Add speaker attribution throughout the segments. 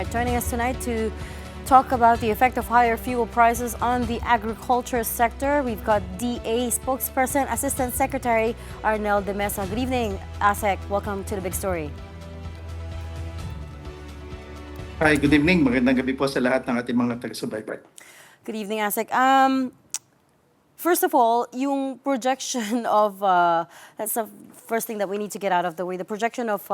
Speaker 1: joining us tonight to talk about the effect of higher fuel prices on the agriculture sector. We've got DA spokesperson, Assistant Secretary Arnel de Mesa. Good evening, ASEC. Welcome to the big story.
Speaker 2: Hi, good evening. Magandang gabi po sa lahat ng ating mga taga-subaybay.
Speaker 1: Good evening, ASEC. First of all, yung projection of, that's the first thing that we need to get out of the way, the projection of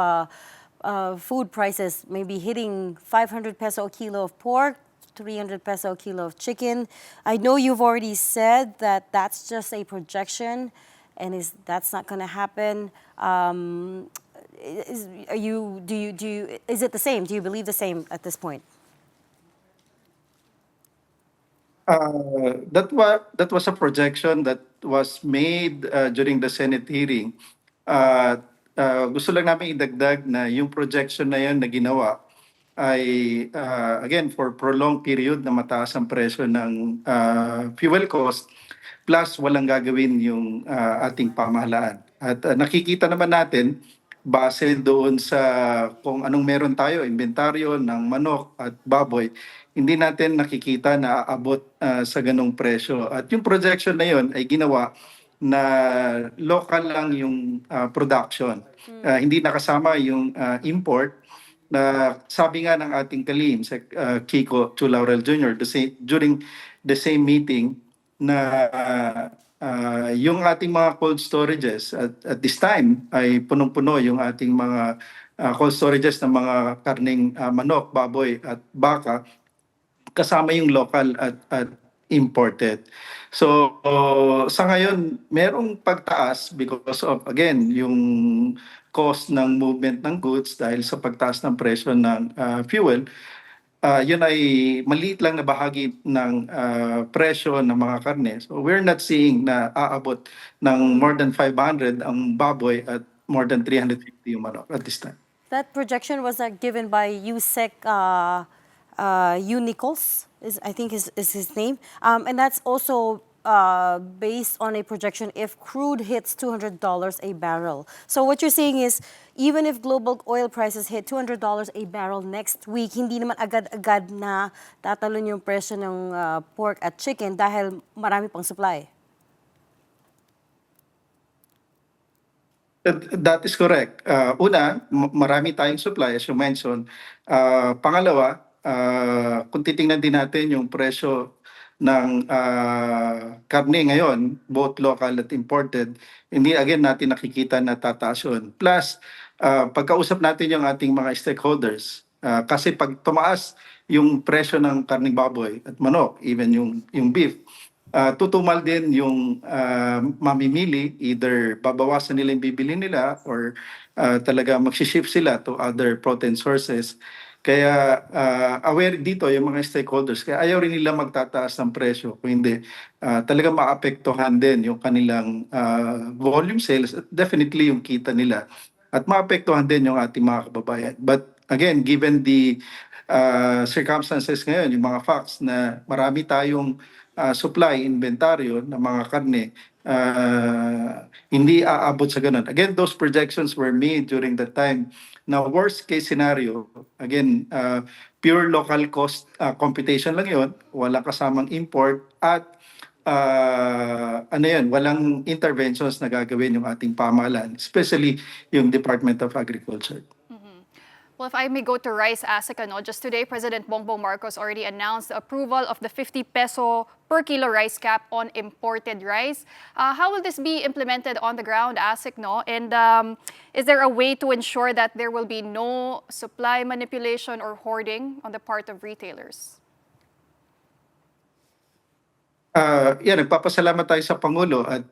Speaker 1: food prices may be hitting 500 peso a kilo of pork, 300 peso a kilo of chicken. I know you've already said that that's just a projection and that's not going to happen. Is it the same? Do you believe the same at this point?
Speaker 2: That was a projection that was made during the Senate hearing. Gusto lang namin idagdag na yung projection na yun na ginawa ay again for prolonged period na mataas ang presyo ng fuel cost plus walang gagawin yung ating pamahalaan. At nakikita naman natin base doon sa kung anong meron tayo, inventaryo ng manok at baboy, hindi natin nakikita na aabot sa ganong presyo. At yung projection na yun ay ginawa na local lang yung production. Hindi nakasama yung import na sabi nga ng ating kalim, Kiko Chulaurel Jr. During the same meeting na yung ating mga cold storages at this time ay punong-puno yung ating mga cold storages ng mga karning manok, baboy at baka kasama yung local at imported. So sa ngayon merong pagtaas because of again yung cost ng movement ng goods dahil sa pagtaas ng presyo ng fuel. Yun ay maliit lang na bahagi ng presyo ng mga karne. So we're not seeing na aabot ng more than 500 ang baboy at more than 350 yung manok at this time.
Speaker 1: That projection was given by USEC Nichols, I think is his name. And that's also based on a projection if crude hits $200 a barrel. So what you're saying is, even if global oil prices hit $200 a barrel next week, hindi naman agad-agad na tatalon yung presyo ng pork at chicken dahil marami pang supply.
Speaker 2: That is correct. Una, marami tayong supply as you mentioned. Pangalawa, kung titingnan din natin yung presyo ng karne ngayon, both local at imported, hindi again natin nakikita na tataas yun. Plus, pagkausap natin yung ating mga stakeholders, kasi pag tumaas yung presyo ng karning baboy at manok, even yung beef, tutumal din yung mamimili, either babawasan nila yung bibili nila or talaga magsishift sila to other protein sources. Kaya aware dito yung mga stakeholders, kaya ayaw rin nila magtataas ng presyo kung hindi talaga maapektuhan din yung kanilang volume sales at definitely yung kita nila at maapektuhan din yung ating mga kababayan. But again, given the circumstances ngayon, yung mga facts na marami tayong supply, inventaryo ng mga karne, hindi aabot sa ganun. Again, those projections were made during the time na worst case scenario, again, pure local cost computation lang yon, walang kasamang import at walang interventions na gagawin yung ating pamahalaan, especially yung Department of Agriculture.
Speaker 3: Well, if I may go to rice, ASEC, just today, President Bongbong Marcos already announced the approval of the 50 peso per kilo rice cap on imported rice. How will this be implemented on the ground, ASEC, no? And is there a way to ensure that there will be no supply manipulation or hoarding on the part of retailers?
Speaker 2: Nagpapasalamat tayo sa Pangulo at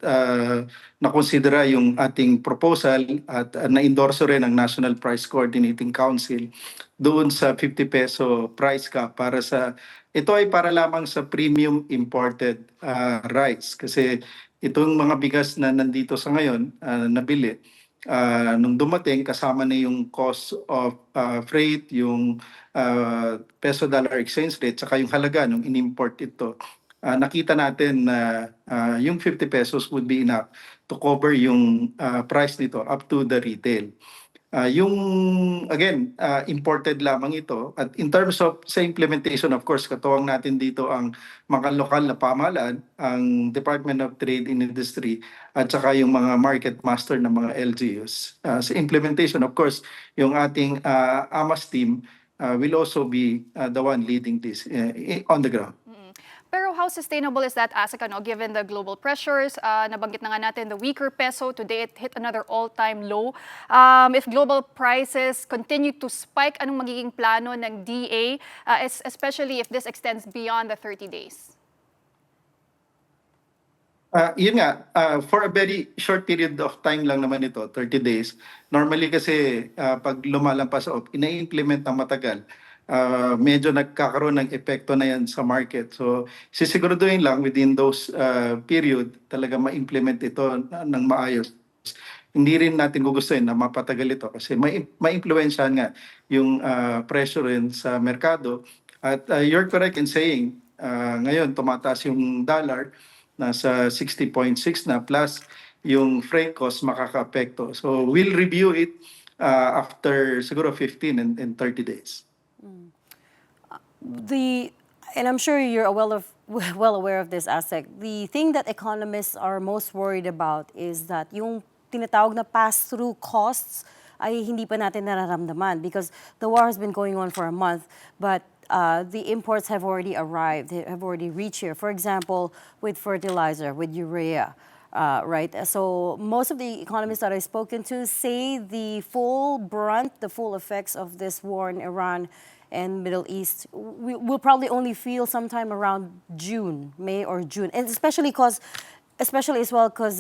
Speaker 2: nakonsidera yung ating proposal at na-endorso rin ng National Price Coordinating Council doon sa 50 peso price cap para ito ay para lamang sa premium imported rice kasi itong mga bigas na nandito sa ngayon nabili nung dumating kasama na yung cost of freight, yung peso dollar exchange rate saka yung halaga nung in-import ito. Nakita natin na yung 50 pesos would be enough to cover yung price nito up to the retail. Yung, again, imported lamang ito. At in terms of sa implementation, of course, katuwang natin dito ang mga lokal na pamahalaan, ang Department of Trade and Industry, at saka yung mga market master ng mga LGUs. Sa implementation, of course, yung ating AMAS team will also be the one leading this on the ground.
Speaker 3: Pero how sustainable is that, ASEC, given the global pressures? Nabanggit na nga natin the weaker peso. Today, it hit another all-time low. If global prices continue to spike, anong magiging plano ng DA, especially if this extends beyond the 30 days?
Speaker 2: Yun nga, for a very short period of time lang naman ito, 30 days. Normally kasi pag lumalampas o ina-implement ng matagal, medyo nagkakaroon ng epekto na yan sa market. So sisiguraduhin lang within those period talaga ma-implement ito ng maayos. Hindi rin natin gugustuhin na mapatagal ito kasi ma-impluwensyahan nga yung presyo rin sa merkado. At you're correct in saying, ngayon tumataas yung dollar, nasa 60.6 na, plus yung freight cost makaka-apekto. So we'll review it after siguro 15 and 30 days.
Speaker 1: And I'm sure you're well aware of this, ASEC. The thing that economists are most worried about is that yung tinatawag na pass-through costs ay hindi pa natin nararamdaman because the war has been going on for a month, but the imports have already arrived, they have already reached here. For example, with fertilizer, with urea, right? So most of the economists that I've spoken to say the full brunt, the full effects of this war in Iran and Middle East, we'll probably only feel sometime around June, May or June. And especially as well because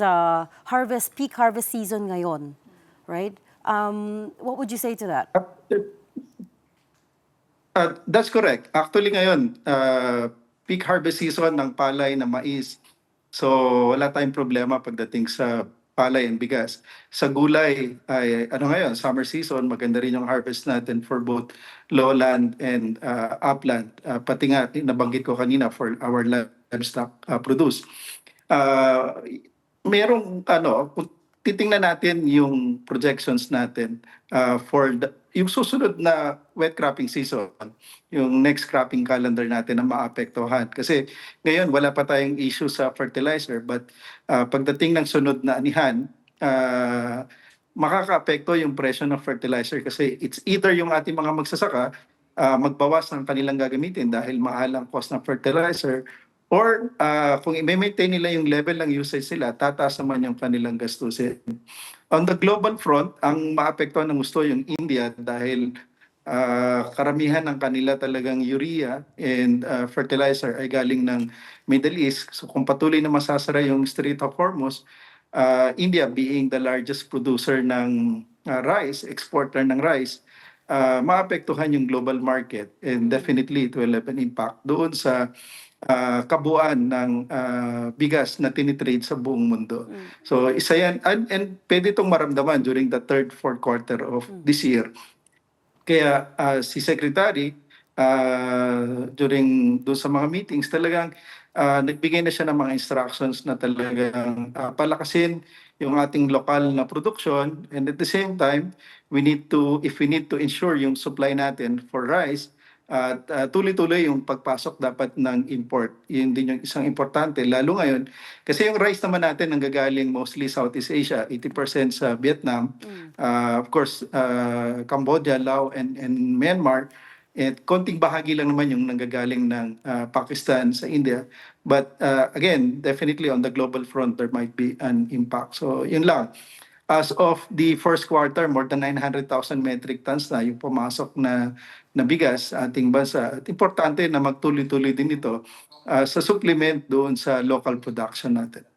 Speaker 1: peak harvest season ngayon, right? What would you say to that?
Speaker 2: That's correct. Actually ngayon, peak harvest season ng palay na mais. So wala tayong problema pagdating sa palay and bigas. Sa gulay ay ngayon, summer season, maganda rin yung harvest natin for both lowland and upland. Pati nga nabanggit ko kanina for our livestock produce. Merong kung titingnan natin yung projections natin for yung susunod na wet cropping season, yung next cropping calendar natin na maapektuhan. Kasi ngayon wala pa tayong issue sa fertilizer, but pagdating ng sunod na anihan, makakaapekto yung presyo ng fertilizer kasi it's either yung ating mga magsasaka magbawas ng kanilang gagamitin dahil mahal ang cost ng fertilizer, or kung i-maintain nila yung level ng usage nila, tataas naman yung kanilang gastusin. On the global front, ang maapektuhan ng gusto yung India dahil karamihan ng kanila talagang urea and fertilizer ay galing ng Middle East. So kung patuloy na masasara yung Strait of Hormuz, India being the largest producer ng rice, exporter ng rice, maapektuhan yung global market, and definitely it will have an impact doon sa kabuuan ng bigas na tinitrade sa buong mundo. So isa yan, and pwede itong maramdaman during the third, fourth quarter of this year. Kaya si Secretary, during doon sa mga meetings, talagang nagbigay na siya ng mga instructions na talagang palakasin yung ating lokal na production, and at the same time, if we need to ensure yung supply natin for rice, at tuloy-tuloy yung pagpasok dapat ng import. Yun din yung isang importante, lalo ngayon. Kasi yung rice naman natin nanggagaling mostly Southeast Asia, 80% sa Vietnam, of course, Cambodia, Laos, and Myanmar. At konting bahagi lang naman yung nanggagaling ng Pakistan sa India. But again, definitely on the global front, there might be an impact. So yun lang. As of the first quarter, more than 900,000 metric tons na yung pumasok na bigas sa ating bansa. At importante na magtuloy-tuloy din ito sa supplement doon sa local production natin.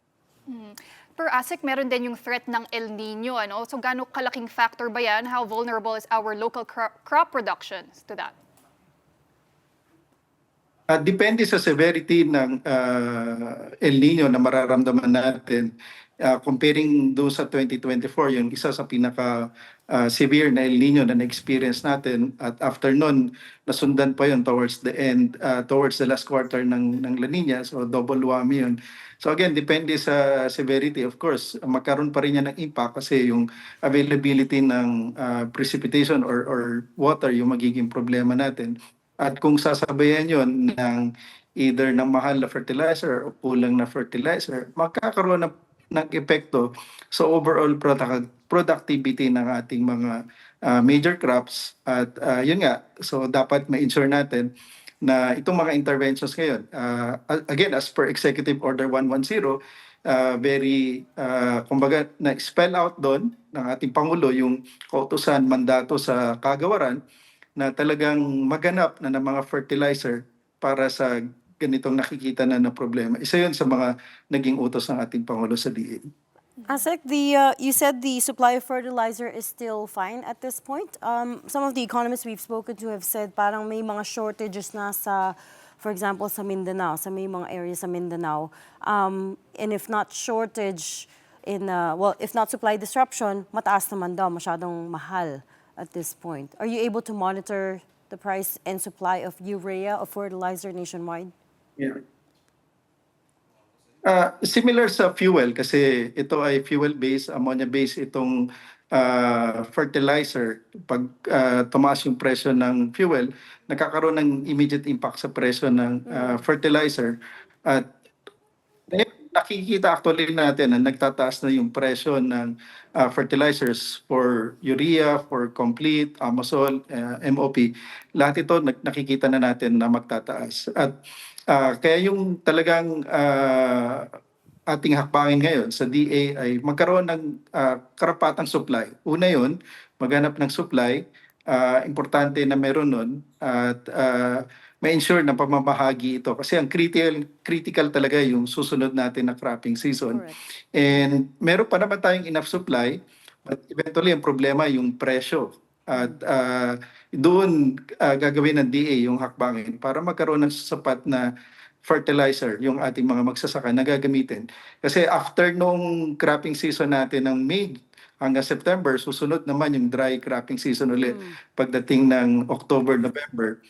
Speaker 3: Pero ASEC, meron din yung threat ng El Nino. So gaano kalaking factor ba yan? How vulnerable is our local crop production to that?
Speaker 2: Depende sa severity ng El Nino na mararamdaman natin. Comparing doon sa 2024, yung isa sa pinaka severe na El Nino na na-experience natin. At after nun, nasundan pa yun towards the end, towards the last quarter ng La Nina. So double whammy yun. So again, depende sa severity. Of course, magkaroon pa rin yan ng impact kasi yung availability ng precipitation or water yung magiging problema natin. At kung sasabayan yon ng either ng mahal na fertilizer o kulang na fertilizer, magkakaroon ng epekto sa overall productivity ng ating mga major crops. At yun nga, so dapat ma-ensure natin na itong mga interventions ngayon, again, as per Executive Order 110, kumbaga, na-spell out doon ng ating Pangulo yung kautusan, mandato sa kagawaran na talagang maganap na ng mga fertilizer para sa ganitong nakikita na problema. Isa yun sa mga naging utos ng ating Pangulo sa DA.
Speaker 1: ASEC, you said the supply of fertilizer is still fine at this point. Some of the economists we've spoken to have said parang may mga shortages na sa, for example, sa Mindanao, sa may mga areas sa Mindanao. And if not shortage, if not supply disruption, mataas naman daw, masyadong mahal at this point. Are you able to monitor the price and supply of urea, of fertilizer nationwide?
Speaker 2: Yeah. Similar sa fuel kasi ito ay fuel-based, ammonia-based itong fertilizer. Pag tumaas yung presyo ng fuel, nakakaroon ng immediate impact sa presyo ng fertilizer. At nakikita actually natin na nagtataas na yung presyo ng fertilizers for urea, for complete, Amosol, MOP. Lahat ito nakikita na natin na magtataas. At kaya yung talagang ating hakbangin ngayon sa DA ay magkaroon ng karapatang supply. Una yun, maghanap ng supply. Importante na meron nun at ma-ensure na pamamahagi ito kasi ang critical talaga yung susunod natin na cropping season.
Speaker 1: Correct.
Speaker 2: And meron pa naman tayong enough supply but eventually ang problema yung presyo. At doon gagawin ng DA yung hakbangin para magkaroon ng sapat na fertilizer yung ating mga magsasaka na gagamitin. Kasi after nung cropping season natin ng May hanggang September, susunod naman yung dry cropping season ulit pagdating ng October, November.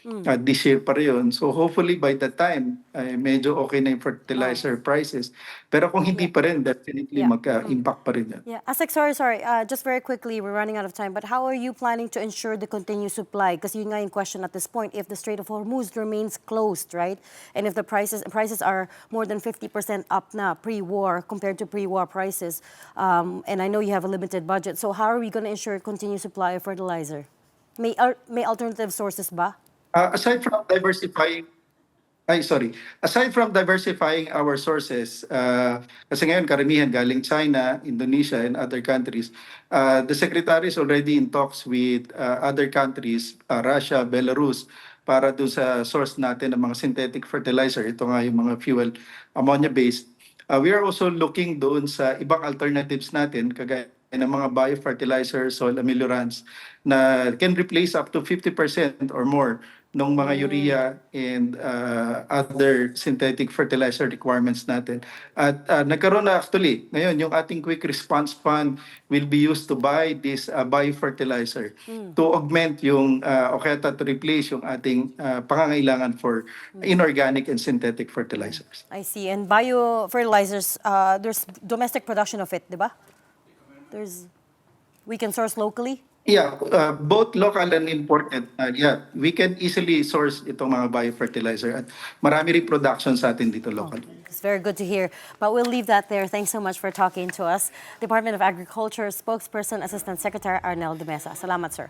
Speaker 2: This year pa rin yun. So hopefully by that time, medyo okay na yung fertilizer prices. Pero kung hindi pa rin, definitely
Speaker 1: Yeah.
Speaker 2: magka-impact pa rin yan.
Speaker 1: Yeah, ASEC, sorry. Just very quickly, we're running out of time. But how are you planning to ensure the continued supply? Because yun nga yung question at this point. If the Strait of Hormuz remains closed, right? And if the prices are more than 50% up na pre-war compared to pre-war prices, and I know you have a limited budget, so how are we going to ensure continued supply of fertilizer? May alternative sources ba?
Speaker 2: Aside from diversifying our sources, kasi ngayon karamihan galing China, Indonesia, and other countries, the Secretary is already in talks with other countries, Russia, Belarus, para doon sa source natin ng mga synthetic fertilizer. Ito nga yung mga fuel, ammonia-based. We are also looking doon sa ibang alternatives natin, kagaya ng mga biofertilizer, soil ameliorants, na can replace up to 50% or more ng mga urea and other synthetic fertilizer requirements natin. At nagkaroon na actually, ngayon yung ating quick response fund will be used to buy this biofertilizer to augment yung o kaya to replace yung ating pangangailangan for inorganic and synthetic fertilizers.
Speaker 1: I see. And biofertilizers, there's domestic production of it, di ba? We can source locally?
Speaker 2: Yeah, both local and imported. Yeah, we can easily source itong mga biofertilizer at marami rin production sa atin dito locally.
Speaker 1: It's very good to hear. But we'll leave that there. Thanks so much for talking to us. Department of Agriculture Spokesperson, Assistant Secretary Arnel de Mesa. Salamat, sir.